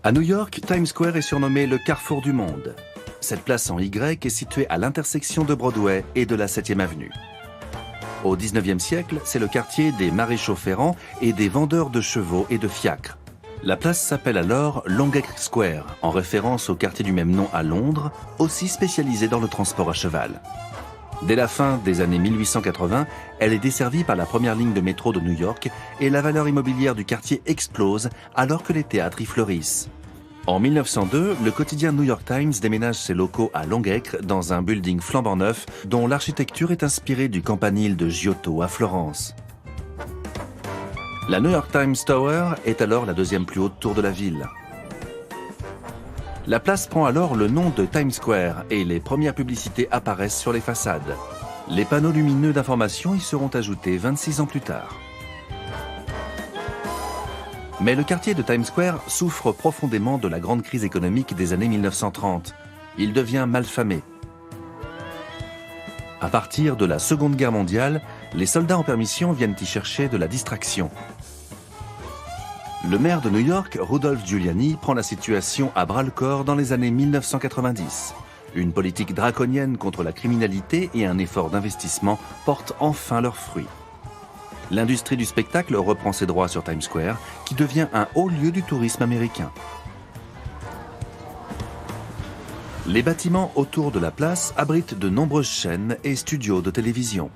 À New York, Times Square est surnommé le carrefour du monde. Cette place en Y est située à l'intersection de Broadway et de la 7e avenue. Au 19e siècle, c'est le quartier des maréchaux ferrants et des vendeurs de chevaux et de fiacres. La place s'appelle alors Longacre Square, en référence au quartier du même nom à Londres, aussi spécialisé dans le transport à cheval. Dès la fin des années 1880, elle est desservie par la première ligne de métro de New York et la valeur immobilière du quartier explose alors que les théâtres y fleurissent. En 1902, le quotidien New York Times déménage ses locaux à Longacre dans un building flambant neuf dont l'architecture est inspirée du campanile de Giotto à Florence. La New York Times Tower est alors la deuxième plus haute tour de la ville. La place prend alors le nom de Times Square et les premières publicités apparaissent sur les façades. Les panneaux lumineux d'information y seront ajoutés 26 ans plus tard. Mais le quartier de Times Square souffre profondément de la grande crise économique des années 1930. Il devient malfamé. À partir de la Seconde Guerre mondiale, les soldats en permission viennent y chercher de la distraction. Le maire de New York, Rudolph Giuliani, prend la situation à bras-le-corps dans les années 1990. Une politique draconienne contre la criminalité et un effort d'investissement portent enfin leurs fruits. L'industrie du spectacle reprend ses droits sur Times Square, qui devient un haut lieu du tourisme américain. Les bâtiments autour de la place abritent de nombreuses chaînes et studios de télévision.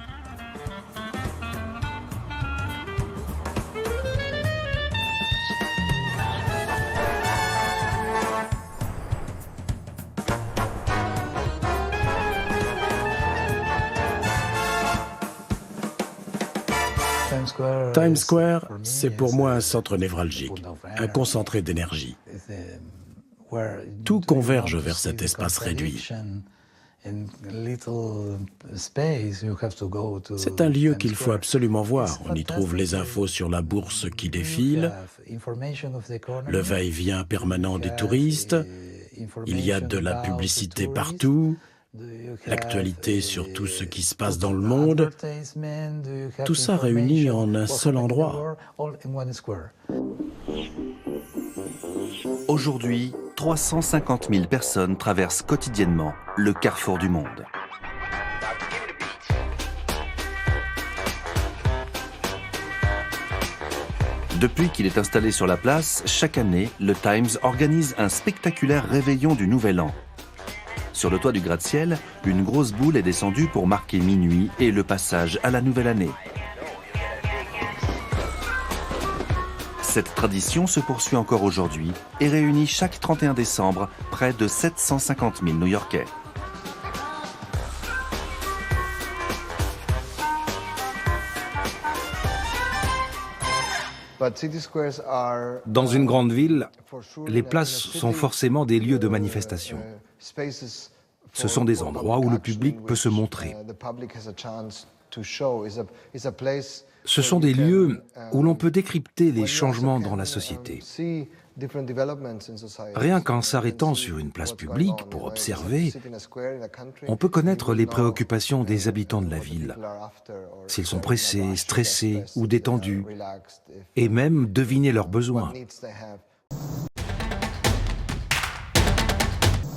Times Square, c'est pour moi un centre névralgique, un concentré d'énergie. Tout converge vers cet espace réduit. C'est un lieu qu'il faut absolument voir. On y trouve les infos sur la bourse qui défile, le va-et-vient permanent des touristes, il y a de la publicité partout, l'actualité sur tout ce qui se passe dans le monde, tout ça réuni en un seul endroit. Aujourd'hui, 350 000 personnes traversent quotidiennement le carrefour du monde. Depuis qu'il est installé sur la place, chaque année, le Times organise un spectaculaire réveillon du Nouvel An. Sur le toit du gratte-ciel, une grosse boule est descendue pour marquer minuit et le passage à la nouvelle année. Cette tradition se poursuit encore aujourd'hui et réunit chaque 31 décembre près de 750 000 New-Yorkais. Dans une grande ville, les places sont forcément des lieux de manifestation. Ce sont des endroits où le public peut se montrer. Ce sont des lieux où l'on peut décrypter les changements dans la société. Rien qu'en s'arrêtant sur une place publique pour observer, on peut connaître les préoccupations des habitants de la ville, s'ils sont pressés, stressés ou détendus, et même deviner leurs besoins.